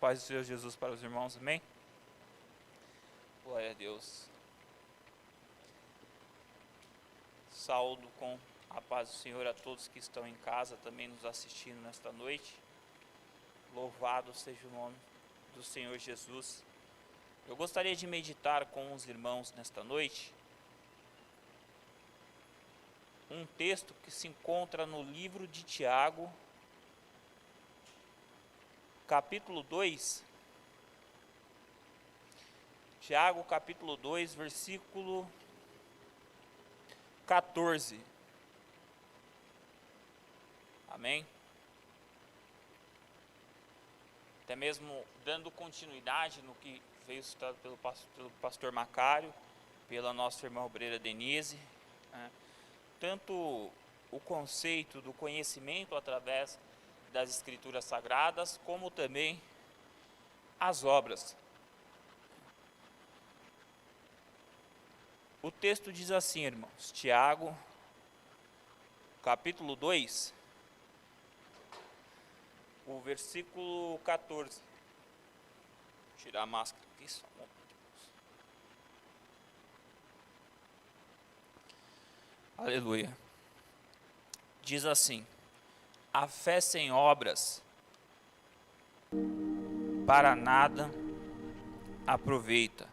Paz do Senhor Jesus para os irmãos, amém? Glória a Deus. Saúdo com a paz do Senhor a todos que estão em casa, também nos assistindo nesta noite. Louvado seja o nome do Senhor Jesus. Eu gostaria de meditar com os irmãos nesta noite um texto que se encontra no livro de Tiago, capítulo 2, Tiago capítulo 2, versículo 14, amém? Até mesmo dando continuidade no que veio citado pelo pastor Macário, pela nossa irmã obreira Denise, né? Tanto o conceito do conhecimento através das Escrituras Sagradas, como também as obras. O texto diz assim, irmãos, Tiago, capítulo 2, o versículo 14. Vou tirar a máscara aqui, só um momento. Aleluia. Diz assim: a fé sem obras para nada aproveita.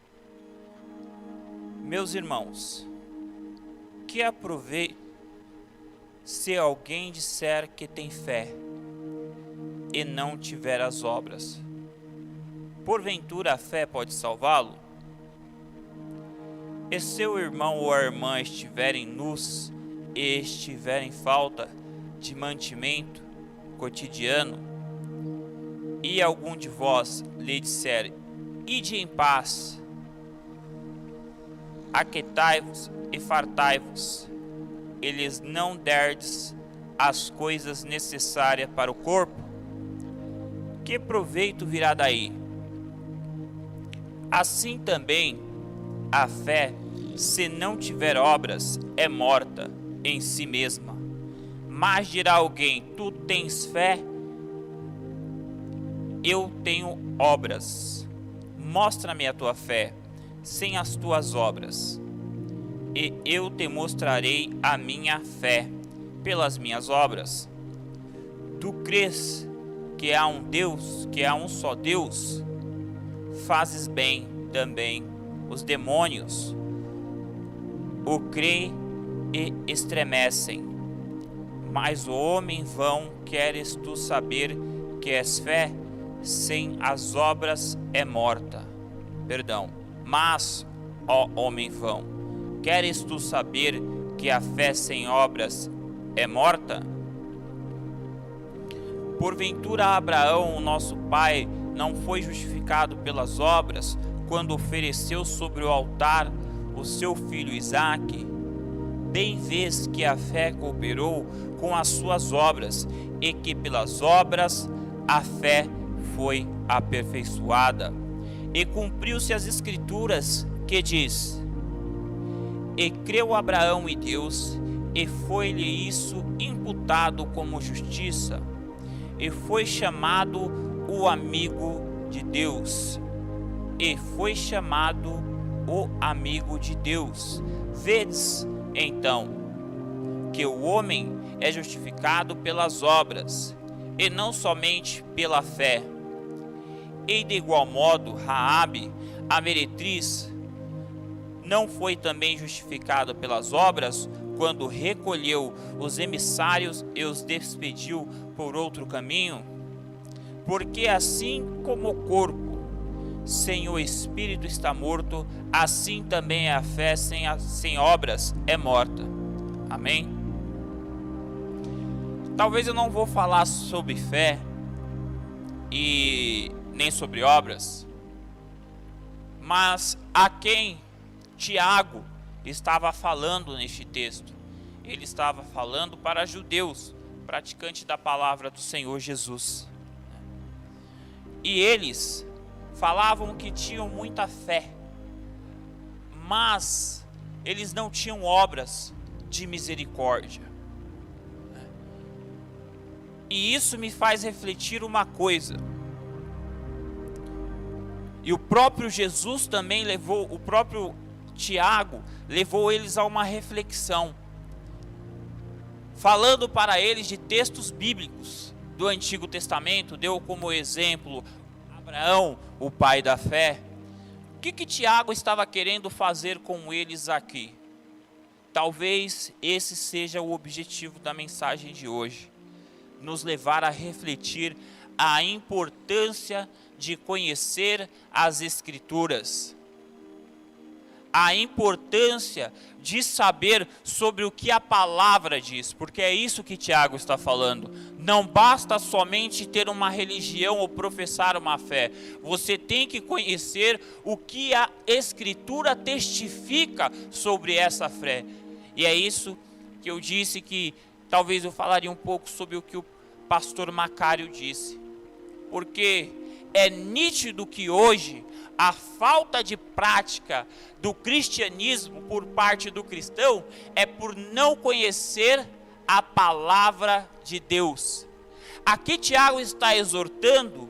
Meus irmãos, que aproveita se alguém disser que tem fé e não tiver as obras? Porventura a fé pode salvá-lo? E seu irmão ou a irmã estiverem nus e estiverem em falta de mantimento cotidiano, e algum de vós lhe disser: ide em paz, aquietai-vos e fartai-vos, e lhes não derdes as coisas necessárias para o corpo, que proveito virá daí? Assim também a fé, se não tiver obras, é morta em si mesma. Mas dirá alguém: tu tens fé, eu tenho obras. Mostra-me a tua fé sem as tuas obras, e eu te mostrarei a minha fé pelas minhas obras. Tu crês que há um Deus, que há um só Deus? Fazes bem também. Os demônios o creem e estremecem. Mas o homem vão, queres tu saber que és fé sem as obras é morta. Mas, ó homem vão, queres tu saber que a fé sem obras é morta? Porventura Abraão, nosso pai, não foi justificado pelas obras quando ofereceu sobre o altar o seu filho Isaque? Bem vês que a fé cooperou com as suas obras, e que pelas obras a fé foi aperfeiçoada. E cumpriu-se as Escrituras, que diz: e creu Abraão em Deus, e foi-lhe isso imputado como justiça, e foi chamado o amigo de Deus. E foi chamado o amigo de Deus. Vedes, então, que o homem é justificado pelas obras, e não somente pela fé. E de igual modo, Raabe, a meretriz, não foi também justificada pelas obras, quando recolheu os emissários e os despediu por outro caminho? Porque assim como o corpo sem o espírito está morto, assim também a fé sem obras é morta. Amém? Talvez eu não vou falar sobre fé e nem sobre obras, mas a quem Tiago estava falando neste texto? Ele estava falando para judeus, praticantes da palavra do Senhor Jesus. E eles falavam que tinham muita fé, mas eles não tinham obras de misericórdia. E isso me faz refletir uma coisa: E o próprio Jesus também levou, o próprio Tiago levou eles a uma reflexão, falando para eles de textos bíblicos do Antigo Testamento. Deu como exemplo Abraão, o pai da fé. O que Tiago estava querendo fazer com eles aqui? Talvez esse seja o objetivo da mensagem de hoje, nos levar a refletir a importância de conhecer as Escrituras, a importância de saber sobre o que a palavra diz, porque é isso que Tiago está falando. Não basta somente ter uma religião ou professar uma fé, você tem que conhecer o que a Escritura testifica sobre essa fé. E é isso que eu disse, que talvez eu falaria um pouco sobre o que o pastor Macário disse, porque é nítido que hoje a falta de prática do cristianismo por parte do cristão é por não conhecer a palavra de Deus. Aqui Tiago está exortando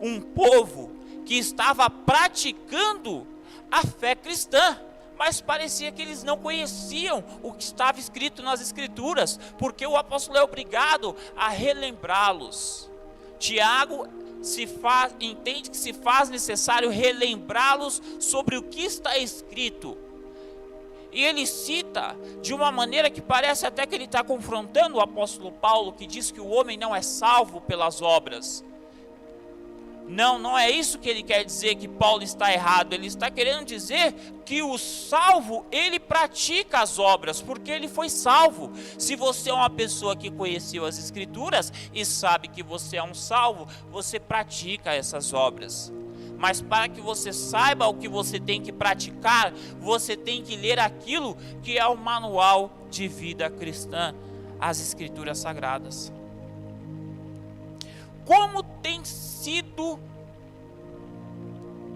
um povo que estava praticando a fé cristã, mas parecia que eles não conheciam o que estava escrito nas Escrituras, porque o apóstolo é obrigado a relembrá-los. Tiago entende que se faz necessário relembrá-los sobre o que está escrito. E ele cita de uma maneira que parece até que ele está confrontando o apóstolo Paulo, que diz que o homem não é salvo pelas obras. Não é isso que ele quer dizer, que Paulo está errado. Ele está querendo dizer que o salvo, ele pratica as obras, porque ele foi salvo. Se você é uma pessoa que conheceu as Escrituras e sabe que você é um salvo, você pratica essas obras. Mas para que você saiba o que você tem que praticar, você tem que ler aquilo que é o manual de vida cristã, as Escrituras Sagradas. Como tem sido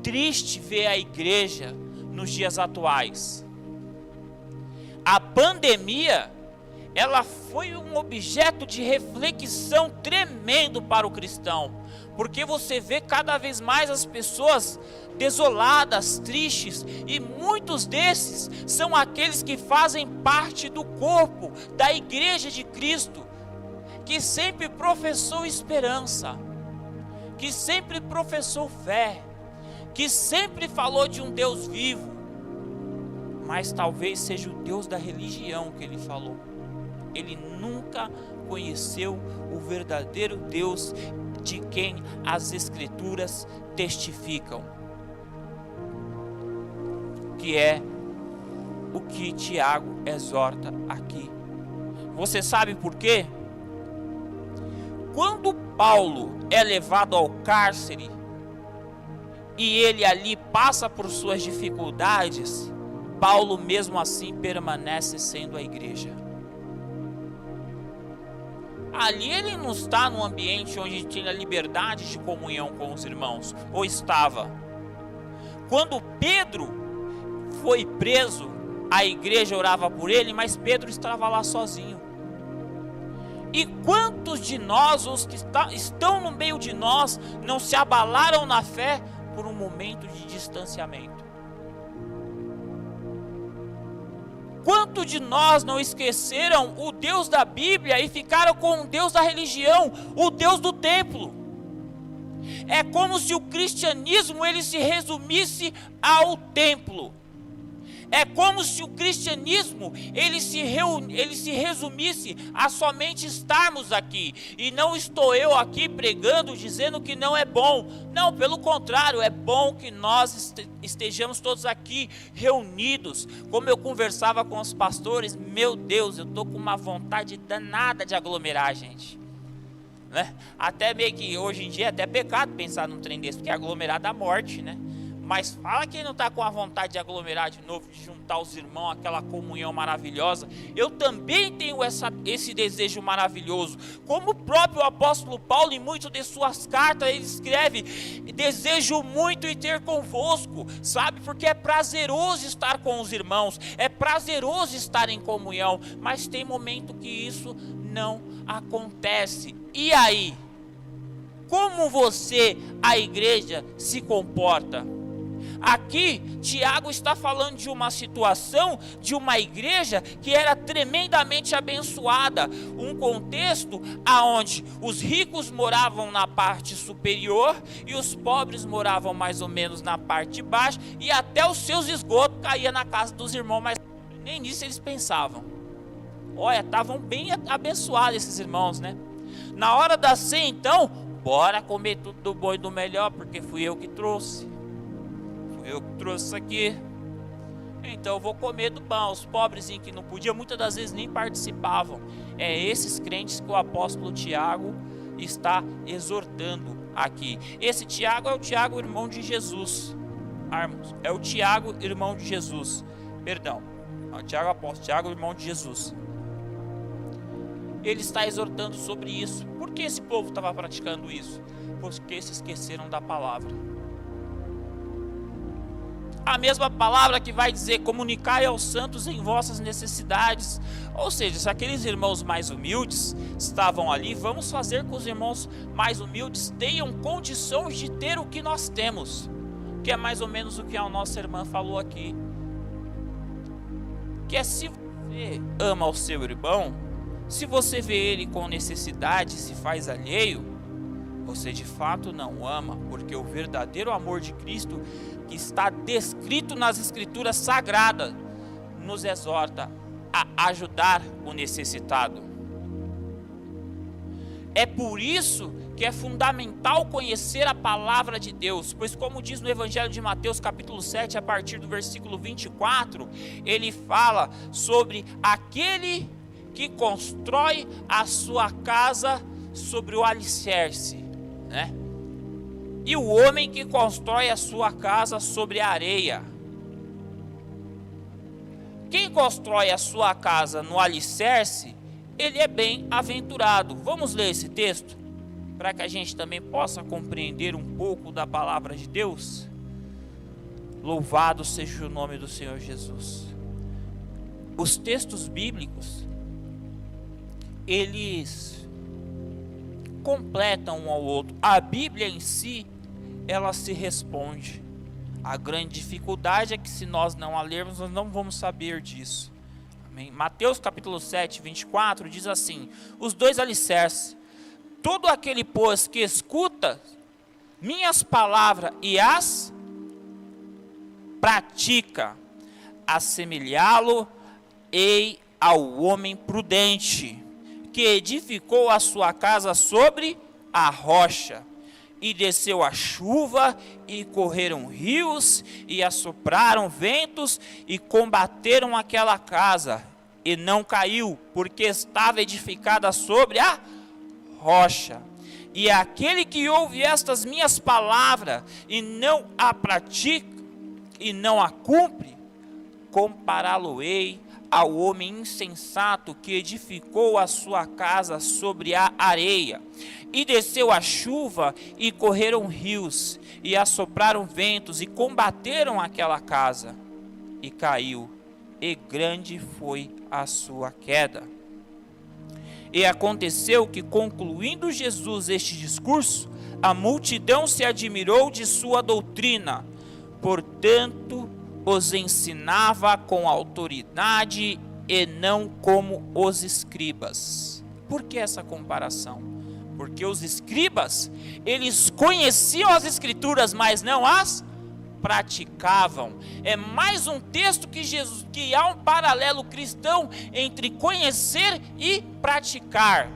triste ver a igreja nos dias atuais. A pandemia, ela foi um objeto de reflexão tremendo para o cristão, porque você vê cada vez mais as pessoas desoladas, tristes, e muitos desses são aqueles que fazem parte do corpo da igreja de Cristo, que sempre professou esperança, que sempre professou fé, que sempre falou de um Deus vivo, mas talvez seja o Deus da religião que ele falou. Ele nunca conheceu o verdadeiro Deus de quem as Escrituras testificam, que é o que Tiago exorta aqui. Você sabe por quê? Quando Paulo é levado ao cárcere e ele ali passa por suas dificuldades, Paulo mesmo assim permanece sendo a igreja. Ali ele não está num ambiente onde tinha liberdade de comunhão com os irmãos, ou estava. Quando Pedro foi preso, a igreja orava por ele, mas Pedro estava lá sozinho. E quantos de nós, os que estão no meio de nós, não se abalaram na fé por um momento de distanciamento? Quantos de nós não esqueceram o Deus da Bíblia e ficaram com o Deus da religião, o Deus do templo? É como se o cristianismo ele se resumisse ao templo. É como se o cristianismo ele se resumisse a somente estarmos aqui. E não estou eu aqui pregando, dizendo que não é bom. Não, pelo contrário, é bom que nós estejamos todos aqui reunidos. Como eu conversava com os pastores, meu Deus, eu estou com uma vontade danada de aglomerar, gente. Né? Até meio que hoje em dia é até pecado pensar num trem desse, porque aglomerar dá morte, né? Mas fala quem não está com a vontade de aglomerar de novo, de juntar os irmãos, aquela comunhão maravilhosa. Eu também tenho esse desejo maravilhoso. Como o próprio apóstolo Paulo, em muitas de suas cartas, ele escreve: desejo muito ir ter convosco, sabe? Porque é prazeroso estar com os irmãos, é prazeroso estar em comunhão. Mas tem momento que isso não acontece. E aí? Como você, a igreja, se comporta? Aqui, Tiago está falando de uma situação de uma igreja que era tremendamente abençoada. Um contexto onde os ricos moravam na parte superior e os pobres moravam mais ou menos na parte de baixo, e até os seus esgotos caíam na casa dos irmãos, mas nem nisso eles pensavam. Olha, estavam bem abençoados esses irmãos, né? Na hora da ceia, então, bora comer tudo do bom e do melhor, porque fui eu que trouxe. Eu trouxe isso aqui, então eu vou comer do bom. Os pobres que não podiam, muitas das vezes nem participavam. É esses crentes que o apóstolo Tiago está exortando aqui. Esse Tiago é o Tiago, irmão de Jesus. É o Tiago, irmão de Jesus. Perdão, é o Tiago apóstolo, Tiago, irmão de Jesus. Ele está exortando sobre isso. Por que esse povo estava praticando isso? Porque se esqueceram da palavra. A mesma palavra que vai dizer: comunicai aos santos em vossas necessidades. Ou seja, se aqueles irmãos mais humildes estavam ali, vamos fazer com que os irmãos mais humildes tenham condições de ter o que nós temos, que é mais ou menos o que a nossa irmã falou aqui, que é: se você ama o seu irmão, se você vê ele com necessidade, se faz alheio, você de fato não o ama, porque o verdadeiro amor de Cristo, que está descrito nas Escrituras Sagradas, nos exorta a ajudar o necessitado. É por isso que é fundamental conhecer a palavra de Deus, pois como diz no Evangelho de Mateus capítulo 7, a partir do versículo 24, ele fala sobre aquele que constrói a sua casa sobre o alicerce, né? E o homem que constrói a sua casa sobre a areia. Quem constrói a sua casa no alicerce, ele é bem-aventurado. Vamos ler esse texto, para que a gente também possa compreender um pouco da palavra de Deus. Louvado seja o nome do Senhor Jesus. Os textos bíblicos, eles completam um ao outro. A Bíblia em si, ela se responde. A grande dificuldade é que se nós não a lermos, nós não vamos saber disso. Amém? Mateus capítulo 7, 24 diz assim: os dois alicerces, todo aquele pois que escuta minhas palavras e as pratica, assemelhá-lo-ei ao homem prudente, que edificou a sua casa sobre a rocha. E desceu a chuva, e correram rios, e assopraram ventos, e combateram aquela casa, e não caiu, porque estava edificada sobre a rocha. E aquele que ouve estas minhas palavras, e não a pratica, e não a cumpre, compará-lo-ei ao homem insensato que edificou a sua casa sobre a areia. E desceu a chuva, e correram rios, e assopraram ventos, e combateram aquela casa, e caiu, e grande foi a sua queda. E aconteceu que, concluindo Jesus este discurso, a multidão se admirou de sua doutrina, portanto, os ensinava com autoridade e não como os escribas. Por que essa comparação? Porque os escribas, eles conheciam as escrituras, mas não as praticavam. É mais um texto que há um paralelo cristão entre conhecer e praticar.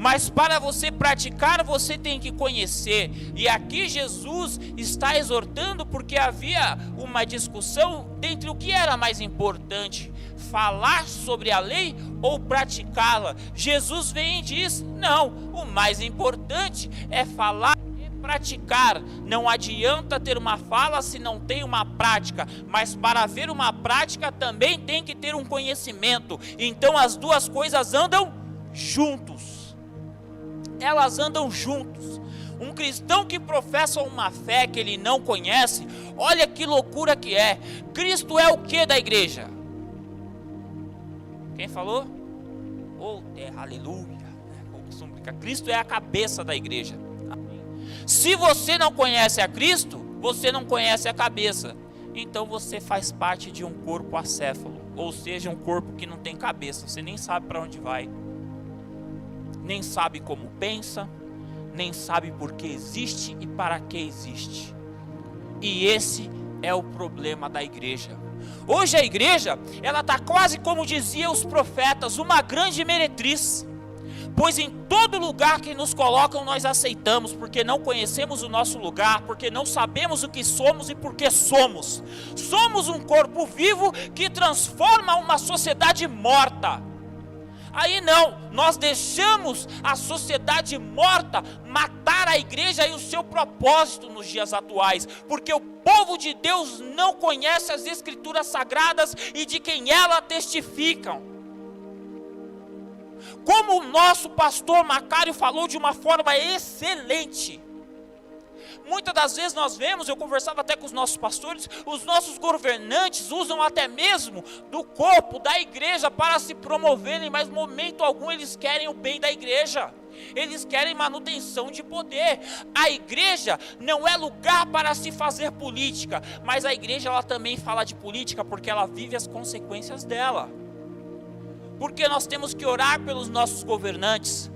Mas para você praticar, você tem que conhecer. E aqui Jesus está exortando, porque havia uma discussão entre o que era mais importante: falar sobre a lei ou praticá-la. Jesus vem e diz: não, o mais importante é falar e praticar. Não adianta ter uma fala se não tem uma prática, mas para haver uma prática também tem que ter um conhecimento. Então as duas coisas andam juntos. Elas andam juntos. Um cristão que professa uma fé que ele não conhece, olha que loucura que é. Cristo é o que da igreja? Quem falou? Oh, aleluia. Cristo é a cabeça da igreja. Se você não conhece a Cristo, você não conhece a cabeça, então você faz parte de um corpo acéfalo, ou seja, um corpo que não tem cabeça. Você nem sabe para onde vai, nem sabe como pensa, nem sabe por que existe e para que existe. E esse é o problema da igreja. Hoje a igreja, ela está quase como diziam os profetas, uma grande meretriz. Pois em todo lugar que nos colocam nós aceitamos, porque não conhecemos o nosso lugar, porque não sabemos o que somos e por que somos. Somos um corpo vivo que transforma uma sociedade morta. Aí não, nós deixamos a sociedade morta matar a igreja e o seu propósito nos dias atuais, porque o povo de Deus não conhece as escrituras sagradas e de quem elas testificam. Como o nosso pastor Macário falou de uma forma excelente, muitas das vezes nós vemos, eu conversava até com os nossos pastores, os nossos governantes usam até mesmo do corpo da igreja para se promoverem, mas em momento algum eles querem o bem da igreja, eles querem manutenção de poder. A igreja não é lugar para se fazer política, mas a igreja ela também fala de política porque ela vive as consequências dela. Porque nós temos que orar pelos nossos governantes,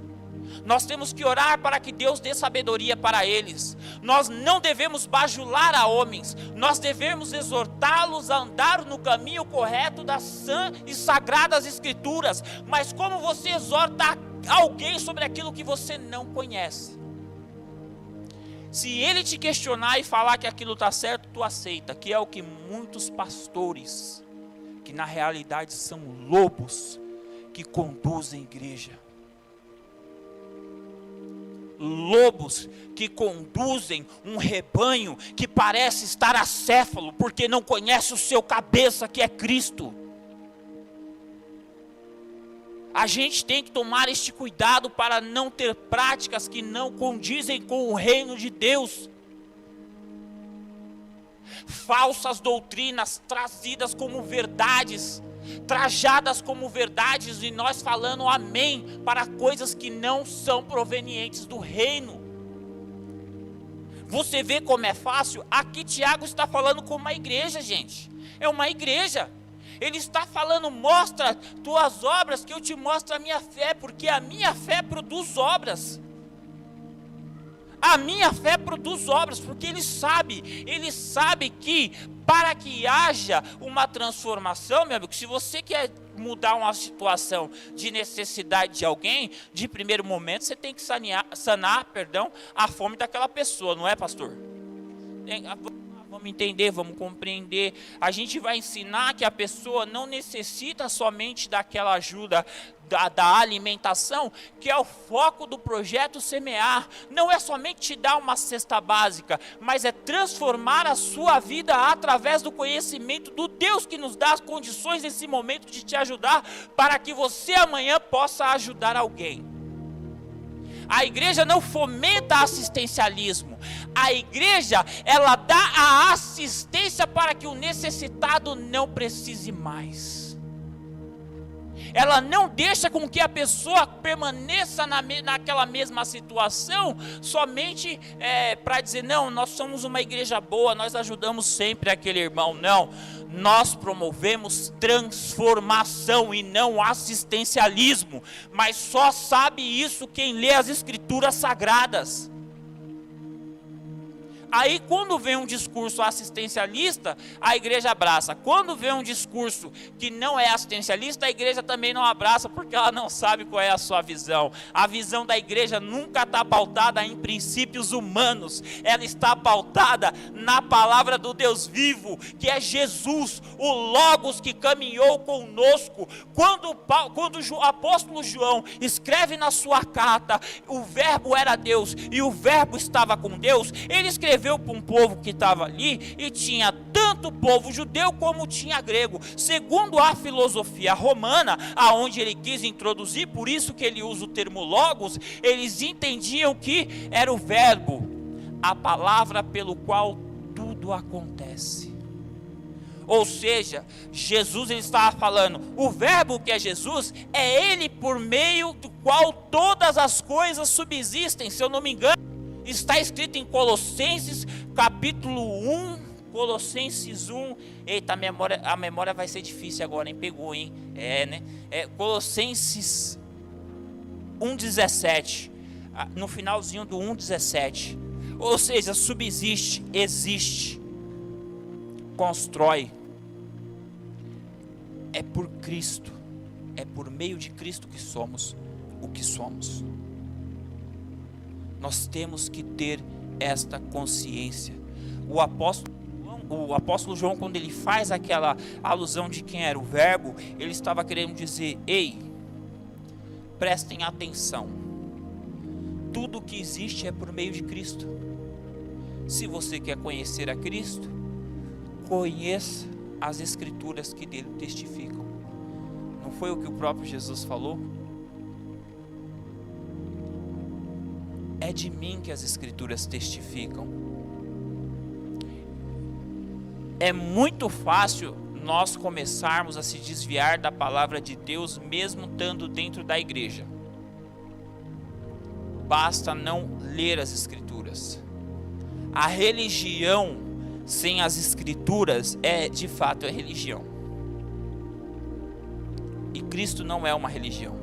nós temos que orar para que Deus dê sabedoria para eles. Nós não devemos bajular a homens, nós devemos exortá-los a andar no caminho correto das sãs e sagradas escrituras. Mas como você exorta alguém sobre aquilo que você não conhece? Se ele te questionar e falar que aquilo está certo, tu aceita, que é o que muitos pastores, que na realidade são lobos, que conduzem a igreja. Lobos que conduzem um rebanho que parece estar acéfalo, porque não conhece o seu cabeça, que é Cristo. A gente tem que tomar este cuidado para não ter práticas que não condizem com o reino de Deus. Falsas doutrinas trazidas como verdades, trajadas como verdades, e nós falando amém para coisas que não são provenientes do reino. Você vê como é fácil? Aqui Tiago está falando com uma igreja, gente. É uma igreja. Ele está falando, mostra tuas obras que eu te mostro a minha fé, porque a minha fé produz obras. A minha fé produz obras, porque ele sabe que para que haja uma transformação, meu amigo, se você quer mudar uma situação de necessidade de alguém, de primeiro momento você tem que sanar a fome daquela pessoa, não é, pastor? Vamos entender, vamos compreender. A gente vai ensinar que a pessoa não necessita somente daquela ajuda da alimentação, que é o foco do projeto Semear. Não é somente te dar uma cesta básica, mas é transformar a sua vida através do conhecimento do Deus que nos dá as condições nesse momento de te ajudar, para que você amanhã possa ajudar alguém. A igreja não fomenta assistencialismo. A igreja, ela dá a assistência para que o necessitado não precise mais. Ela não deixa com que a pessoa permaneça naquela mesma situação, somente para dizer, não, nós somos uma igreja boa, nós ajudamos sempre aquele irmão. Não, nós promovemos transformação e não assistencialismo, mas só sabe isso quem lê as escrituras sagradas. Aí quando vem um discurso assistencialista, a igreja abraça. Quando vem um discurso que não é assistencialista, a igreja também não abraça, porque ela não sabe qual é a sua visão. A visão da igreja nunca está pautada em princípios humanos. Ela está pautada na palavra do Deus vivo, que é Jesus, o Logos que caminhou conosco. Quando o apóstolo João escreve na sua carta, o verbo era Deus e o verbo estava com Deus, ele escreveu para um povo que estava ali, e tinha tanto povo judeu como tinha grego, segundo a filosofia romana, aonde ele quis introduzir, por isso que ele usa o termo logos. Eles entendiam que era o verbo, a palavra pelo qual tudo acontece. Ou seja, Jesus, ele estava falando, o verbo que é Jesus, é ele por meio do qual todas as coisas subsistem. Se eu não me engano, está escrito em Colossenses capítulo 1, Colossenses 1. Eita, a memória vai ser difícil agora, hein? Pegou, hein? Né? Colossenses 1,17. No finalzinho do 1,17. Ou seja, subsiste, existe, constrói. É por Cristo, é por meio de Cristo que somos o que somos. Nós temos que ter esta consciência. O apóstolo João, quando ele faz aquela alusão de quem era o verbo, ele estava querendo dizer: ei, prestem atenção, tudo que existe é por meio de Cristo. Se você quer conhecer a Cristo, conheça as Escrituras que dele testificam. Não foi o que o próprio Jesus falou? É de mim que as Escrituras testificam. É muito fácil nós começarmos a se desviar da palavra de Deus, mesmo estando dentro da igreja. Basta não ler as Escrituras. A religião sem as Escrituras de fato é religião. E Cristo não é uma religião.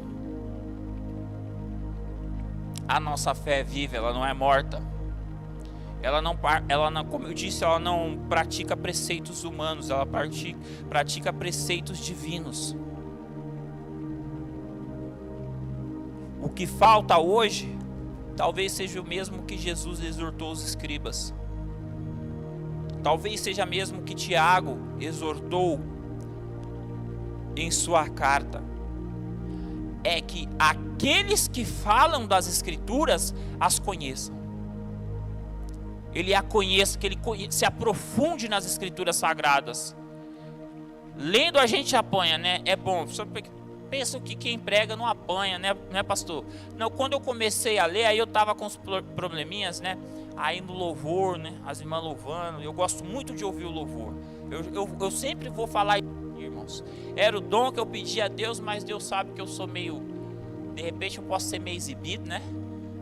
A nossa fé é viva, ela não é morta. Ela não, como eu disse, ela não pratica preceitos humanos, ela pratica preceitos divinos. O que falta hoje talvez seja o mesmo que Jesus exortou os escribas. Talvez seja mesmo que Tiago exortou em sua carta. É que aqueles que falam das Escrituras as conheçam. Ele a conheça, que ele se aprofunde nas Escrituras sagradas. Lendo a gente apanha, né? É bom. Só penso que quem prega não apanha, né, pastor? Não, quando eu comecei a ler, aí eu tava com uns probleminhas, né? Aí no louvor, né? As irmãs louvando. Eu gosto muito de ouvir o louvor. Eu sempre vou falar, irmãos. Era o dom que eu pedi a Deus, mas Deus sabe que eu sou meio... De repente eu posso ser meio exibido, né?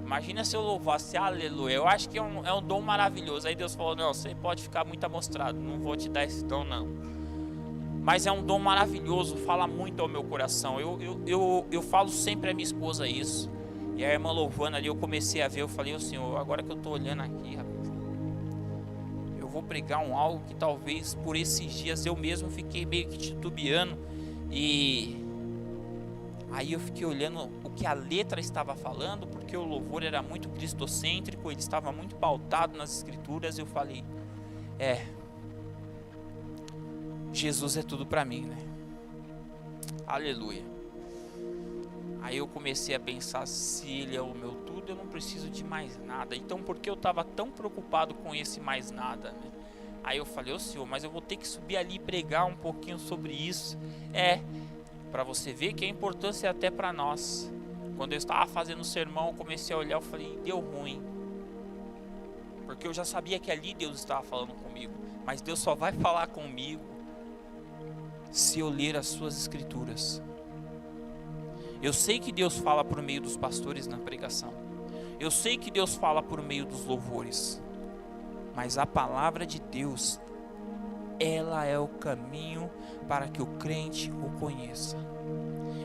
Imagina se eu louvasse, aleluia. Eu acho que é um dom maravilhoso. Aí Deus falou, não, você pode ficar muito amostrado. Não vou te dar esse dom, não. Mas é um dom maravilhoso, fala muito ao meu coração. Eu falo sempre à minha esposa isso. E a irmã louvando ali, eu comecei a ver, eu falei, Senhor, agora que eu estou olhando aqui, rapaz, eu vou pregar algo que talvez por esses dias eu mesmo fiquei meio que titubeando. E aí eu fiquei olhando o que a letra estava falando, porque o louvor era muito cristocêntrico, ele estava muito pautado nas Escrituras. Eu falei, Jesus é tudo para mim, né? Aleluia. Aí eu comecei a pensar, se ele é o meu tudo, eu não preciso de mais nada. Então por que eu estava tão preocupado com esse mais nada, né? Aí eu falei, Senhor, mas eu vou ter que subir ali e pregar um pouquinho sobre isso. Para você ver que a importância é até para nós. Quando eu estava fazendo o sermão, eu comecei a olhar, eu falei, deu ruim. Porque eu já sabia que ali Deus estava falando comigo. Mas Deus só vai falar comigo se eu ler as suas Escrituras. Eu sei que Deus fala por meio dos pastores na pregação. Eu sei que Deus fala por meio dos louvores. Mas a palavra de Deus, ela é o caminho para que o crente o conheça.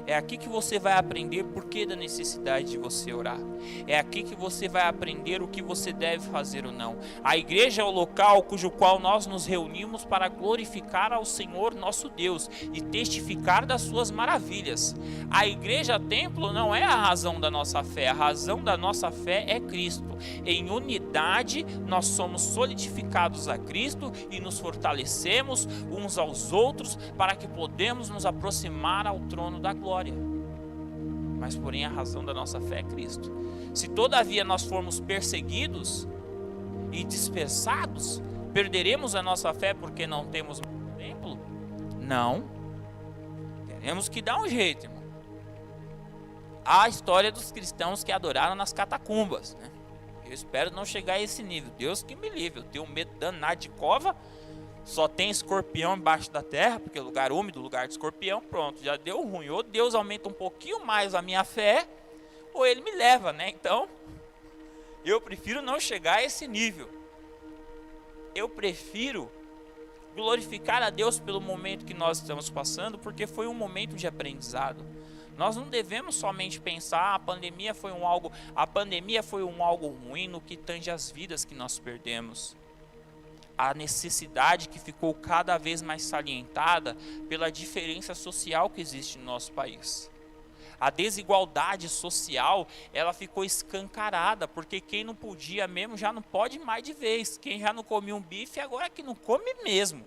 É aqui que você vai aprender por que da necessidade de você orar. É aqui que você vai aprender o que você deve fazer ou não. A igreja é o local cujo qual nós nos reunimos para glorificar ao Senhor nosso Deus e testificar das suas maravilhas. A igreja templo não é a razão da nossa fé. A razão da nossa fé é Cristo. Em unidade nós somos solidificados a Cristo e nos fortalecemos uns aos outros para que podemos nos aproximar ao trono da glória. Mas porém a razão da nossa fé é Cristo. Se todavia nós formos perseguidos e dispersados, perderemos a nossa fé porque não temos um templo? Não. Teremos que dar um jeito, irmão. A história dos cristãos que adoraram nas catacumbas, né? Eu espero não chegar a esse nível. Deus que me livre. Eu tenho medo danado de cova. Só tem escorpião embaixo da terra, porque é lugar úmido, lugar de escorpião, pronto, já deu ruim. Ou Deus aumenta um pouquinho mais a minha fé, ou ele me leva, né? Então, eu prefiro não chegar a esse nível. eu prefiro glorificar a Deus pelo momento que nós estamos passando, porque foi um momento de aprendizado. Nós não devemos somente pensar, a pandemia foi um algo ruim no que tange as vidas que nós perdemos. A necessidade que ficou cada vez mais salientada pela diferença social que existe no nosso país. A desigualdade social, ela ficou escancarada, porque quem não podia mesmo já não pode mais de vez. Quem já não comia um bife, agora que não come mesmo.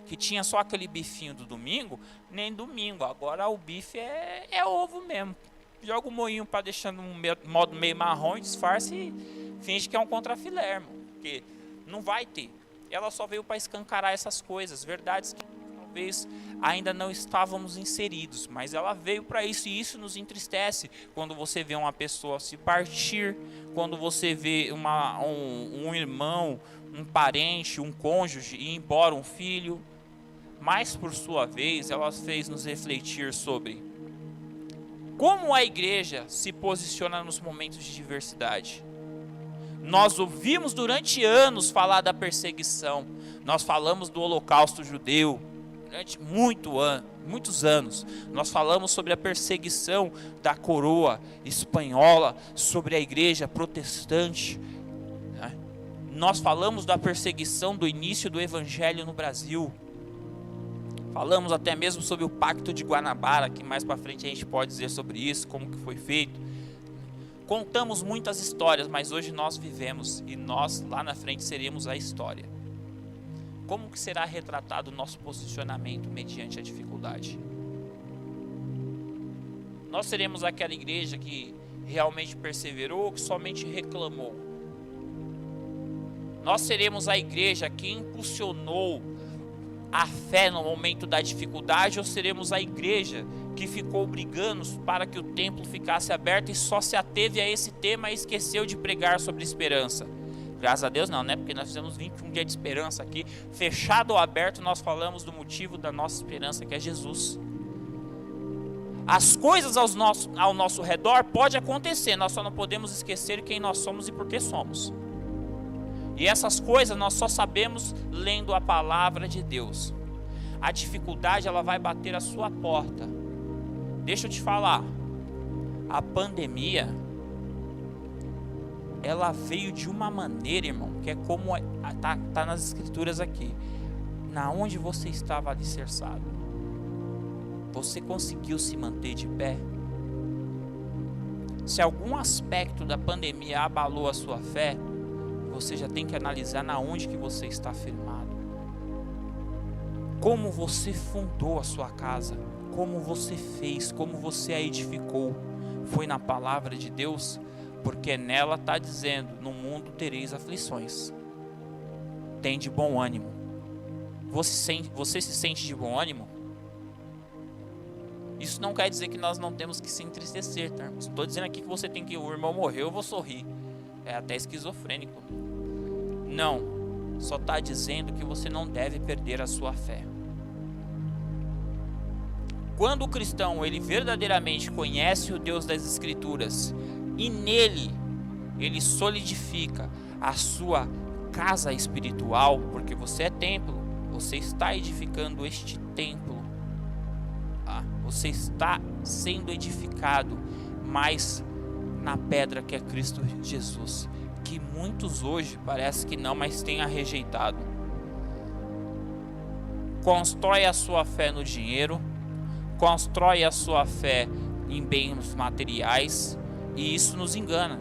Que tinha só aquele bifinho do domingo, nem domingo. Agora o bife é ovo mesmo. Joga o moinho para deixar no modo meio marrom, disfarce e finge que é um contrafilé, irmão. Porque não vai ter. Ela só veio para escancarar essas coisas, verdades que talvez ainda não estávamos inseridos, mas ela veio para isso, e isso nos entristece quando você vê uma pessoa se partir, quando você vê um irmão, um parente, um cônjuge ir embora, um filho. Mas por sua vez ela fez nos refletir sobre como a igreja se posiciona nos momentos de diversidade. Nós ouvimos durante anos falar da perseguição, nós falamos do Holocausto judeu durante muitos anos. Nós falamos sobre a perseguição da coroa espanhola sobre a igreja protestante. Nós falamos da perseguição do início do evangelho no Brasil. Falamos até mesmo sobre o Pacto de Guanabara, que mais para frente a gente pode dizer sobre isso, como que foi feito. Contamos muitas histórias, mas hoje nós vivemos e nós lá na frente seremos a história. Como que será retratado o nosso posicionamento mediante a dificuldade? Nós seremos aquela igreja que realmente perseverou ou que somente reclamou? Nós seremos a igreja que impulsionou a fé no momento da dificuldade, ou seremos a igreja que ficou brigando para que o templo ficasse aberto e só se ateve a esse tema e esqueceu de pregar sobre esperança? Graças a Deus não, né? Porque nós fizemos 21 dias de esperança aqui, fechado ou aberto, nós falamos do motivo da nossa esperança, que é Jesus. As coisas ao nosso redor pode acontecer, nós só não podemos esquecer quem nós somos e por que somos. E essas coisas nós só sabemos lendo a palavra de Deus. A dificuldade, ela vai bater a sua porta. Deixa eu te falar, a pandemia, ela veio de uma maneira, irmão, que é como tá nas escrituras aqui. Na onde você estava alicerçado, você conseguiu se manter de pé? Se algum aspecto da pandemia abalou a sua fé, você já tem que analisar na onde que você está firmado. Como você fundou a sua casa, como você fez, como você a edificou. Foi na palavra de Deus? Porque nela está dizendo, no mundo tereis aflições. Tem de bom ânimo. Você se sente de bom ânimo? Isso não quer dizer que nós não temos que se entristecer, tá? Estou dizendo aqui que você tem que, o irmão morreu, eu vou sorrir. É até esquizofrênico. Não, só está dizendo que você não deve perder a sua fé. Quando o cristão, ele verdadeiramente conhece o Deus das Escrituras e nele ele solidifica a sua casa espiritual, porque você é templo, você está edificando este templo, você está sendo edificado, mas na pedra que é Cristo Jesus, que muitos hoje parece que não, mas tenha rejeitado. Constrói a sua fé no dinheiro, constrói a sua fé em bens materiais, e isso nos engana,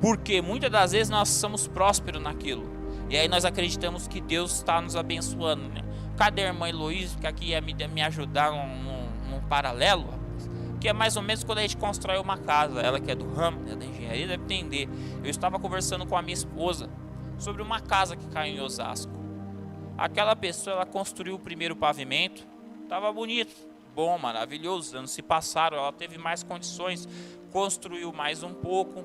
porque muitas das vezes nós somos prósperos naquilo, e aí nós acreditamos que Deus está nos abençoando, né? Cadê a irmã Heloísa, que aqui ia me ajudar num paralelo? Que é mais ou menos quando a gente constrói uma casa. Ela que é do ramo, da engenharia, deve entender. Eu estava conversando com a minha esposa sobre uma casa que caiu em Osasco. Aquela pessoa, ela construiu o primeiro pavimento, estava bonito, bom, maravilhoso, anos se passaram, ela teve mais condições, construiu mais um pouco,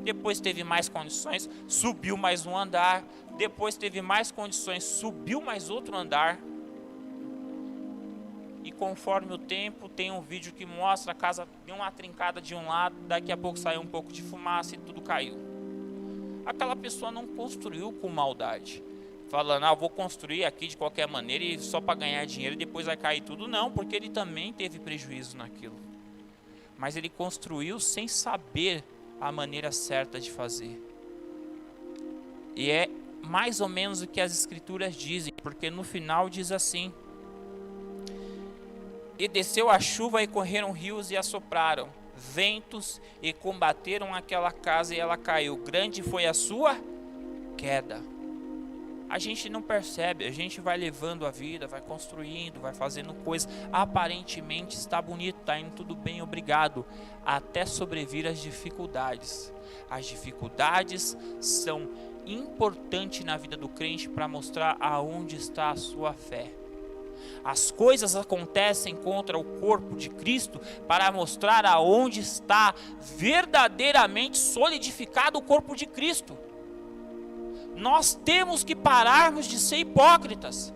depois teve mais condições, subiu mais um andar, depois teve mais condições, subiu mais outro andar. E conforme o tempo, tem um vídeo que mostra a casa deu uma trincada de um lado, daqui a pouco saiu um pouco de fumaça e tudo caiu. Aquela pessoa não construiu com maldade, falando, eu vou construir aqui de qualquer maneira e só para ganhar dinheiro e depois vai cair tudo. Não, porque ele também teve prejuízo naquilo. Mas ele construiu sem saber a maneira certa de fazer. E é mais ou menos o que as escrituras dizem, porque no final diz assim: e desceu a chuva e correram rios e assopraram ventos e combateram aquela casa e ela caiu. Grande foi a sua queda. A gente não percebe, a gente vai levando a vida, vai construindo, vai fazendo coisas, aparentemente está bonito, está indo tudo bem, obrigado, até sobrevir as dificuldades. As dificuldades são importantes na vida do crente para mostrar aonde está a sua fé. As coisas acontecem contra o corpo de Cristo para mostrar aonde está verdadeiramente solidificado o corpo de Cristo. Nós temos que pararmos de ser hipócritas,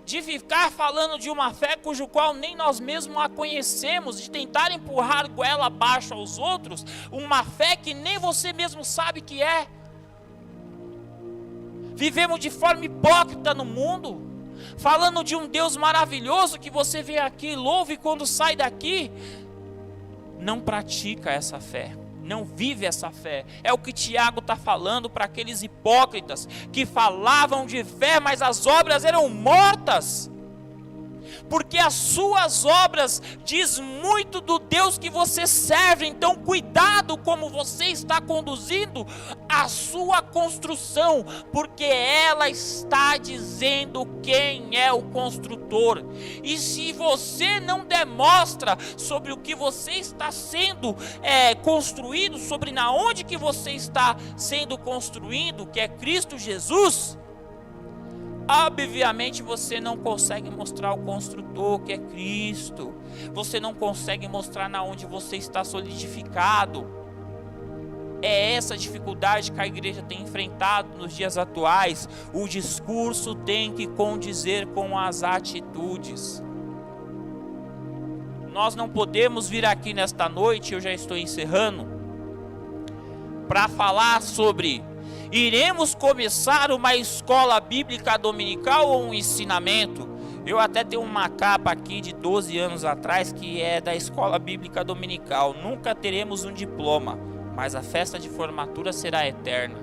de ficar falando de uma fé cujo qual nem nós mesmos a conhecemos, de tentar empurrar goela abaixo aos outros, uma fé que nem você mesmo sabe que é. Vivemos de forma hipócrita no mundo, falando de um Deus maravilhoso que você vem aqui, louva, e quando sai daqui, não pratica essa fé. Não vive essa fé. É o que Tiago está falando para aqueles hipócritas que falavam de fé, mas as obras eram mortas. Porque as suas obras diz muito do Deus que você serve. Então cuidado como você está conduzindo a sua construção, porque ela está dizendo quem é o construtor. E se você não demonstra sobre o que você está sendo construído, sobre na onde que você está sendo construído, que é Cristo Jesus, obviamente você não consegue mostrar o construtor, que é Cristo. Você não consegue mostrar na onde você está solidificado. É essa dificuldade que a igreja tem enfrentado nos dias atuais. O discurso tem que condizer com as atitudes. Nós não podemos vir aqui nesta noite, eu já estou encerrando, para falar sobre: iremos começar uma escola bíblica dominical ou um ensinamento? Eu até tenho uma capa aqui de 12 anos atrás que é da escola bíblica dominical. Nunca teremos um diploma, mas a festa de formatura será eterna.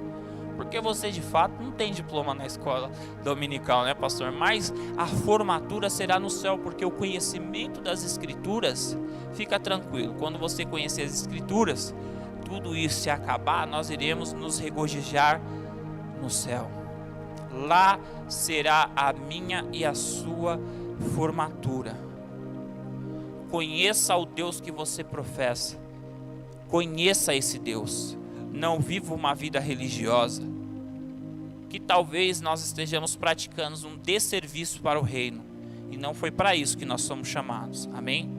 Porque você de fato não tem diploma na escola dominical, né, pastor? Mas a formatura será no céu, porque o conhecimento das escrituras, fica tranquilo, quando você conhecer as escrituras, tudo isso se acabar, nós iremos nos regozijar no céu. Lá será a minha e a sua formatura. Conheça o Deus que você professa. Conheça esse Deus. Não viva uma vida religiosa, que talvez nós estejamos praticando um desserviço para o reino. E não foi para isso que nós somos chamados. Amém?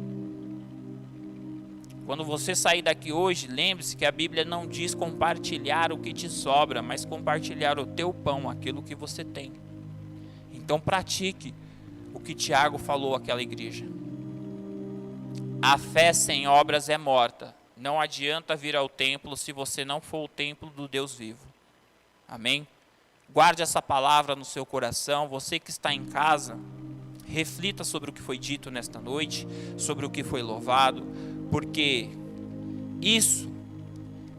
Quando você sair daqui hoje, lembre-se que a Bíblia não diz compartilhar o que te sobra, mas compartilhar o teu pão, aquilo que você tem. Então pratique o que Tiago falou àquela igreja. A fé sem obras é morta. Não adianta vir ao templo se você não for o templo do Deus vivo. Amém? Guarde essa palavra no seu coração. Você que está em casa, reflita sobre o que foi dito nesta noite, sobre o que foi louvado, porque isso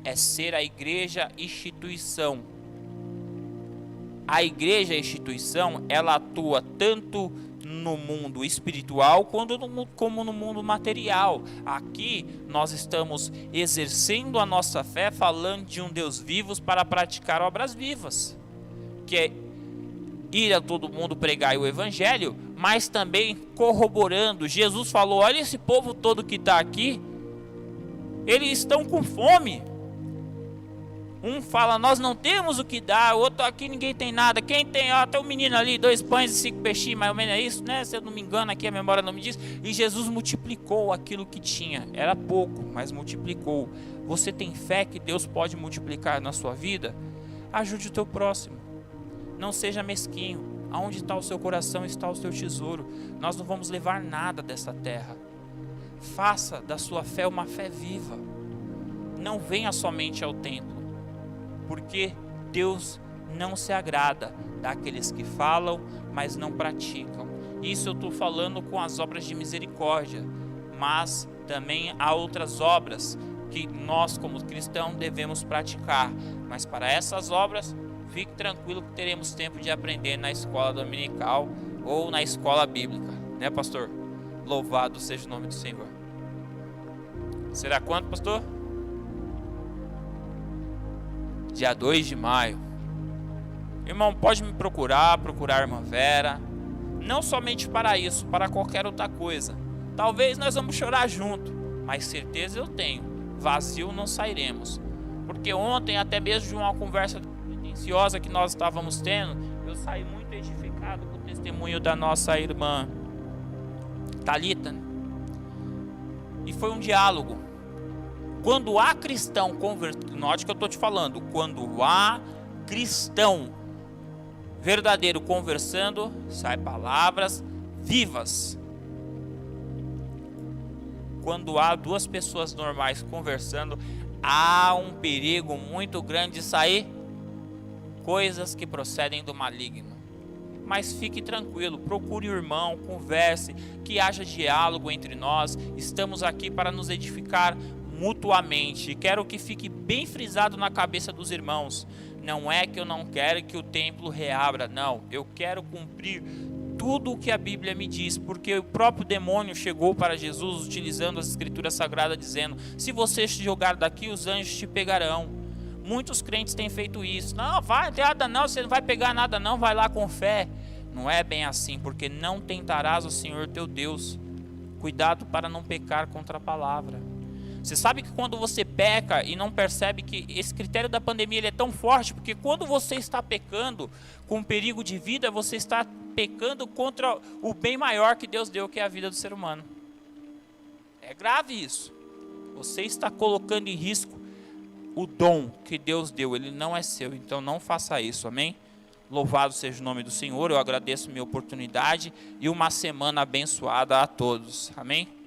é ser a igreja instituição. A igreja instituição, ela atua tanto no mundo espiritual como no mundo material. Aqui nós estamos exercendo a nossa fé, falando de um Deus vivo para praticar obras vivas, que é ir a todo mundo pregar o evangelho, mas também corroborando. Jesus falou: olha esse povo todo que está aqui, eles estão com fome. Um fala: nós não temos o que dar. O outro: aqui ninguém tem nada. Quem tem? Ó, tem um menino ali, 2 pães e 5 peixinhos, mais ou menos é isso, né? Se eu não me engano, aqui a memória não me diz. E Jesus multiplicou aquilo que tinha. Era pouco, mas multiplicou. Você tem fé que Deus pode multiplicar na sua vida? Ajude o teu próximo. Não seja mesquinho. Aonde está o seu coração, está o seu tesouro. Nós não vamos levar nada dessa terra. Faça da sua fé uma fé viva. Não venha somente ao templo, porque Deus não se agrada daqueles que falam, mas não praticam. Isso eu estou falando com as obras de misericórdia, mas também há outras obras que nós como cristãos devemos praticar. Mas para essas obras, fique tranquilo que teremos tempo de aprender na escola dominical ou na escola bíblica, né, pastor? Louvado seja o nome do Senhor. Será quando, pastor? Dia 2 de maio. Irmão, pode me procurar a irmã Vera. Não somente para isso, para qualquer outra coisa. Talvez nós vamos chorar junto, mas certeza eu tenho, vazio não sairemos. Porque ontem, até mesmo de uma conversa pretensiosa que nós estávamos tendo, eu saí muito edificado com o testemunho da nossa irmã Thalita, né? E foi um diálogo. Quando há cristão convertido, note que eu estou te falando, quando há cristão verdadeiro conversando, sai palavras vivas. Quando há duas pessoas normais conversando, há um perigo muito grande de sair coisas que procedem do maligno. Mas fique tranquilo, procure o irmão, converse, que haja diálogo entre nós. Estamos aqui para nos edificar mutuamente. Quero que fique bem frisado na cabeça dos irmãos. Não é que eu não quero que o templo reabra, não. Eu quero cumprir tudo o que a Bíblia me diz, porque o próprio demônio chegou para Jesus utilizando as escrituras sagradas, dizendo: se você te jogar daqui, os anjos te pegarão. Muitos crentes têm feito isso. Não, vai nada não, você não vai pegar nada não, vai lá com fé. Não é bem assim, porque não tentarás o Senhor teu Deus. Cuidado para não pecar contra a palavra. Você sabe que quando você peca e não percebe que esse critério da pandemia ele é tão forte, porque quando você está pecando com perigo de vida, você está pecando contra o bem maior que Deus deu, que é a vida do ser humano. É grave isso. Você está colocando em risco o dom que Deus deu, ele não é seu, então não faça isso, amém? Louvado seja o nome do Senhor, eu agradeço minha oportunidade e uma semana abençoada a todos, amém?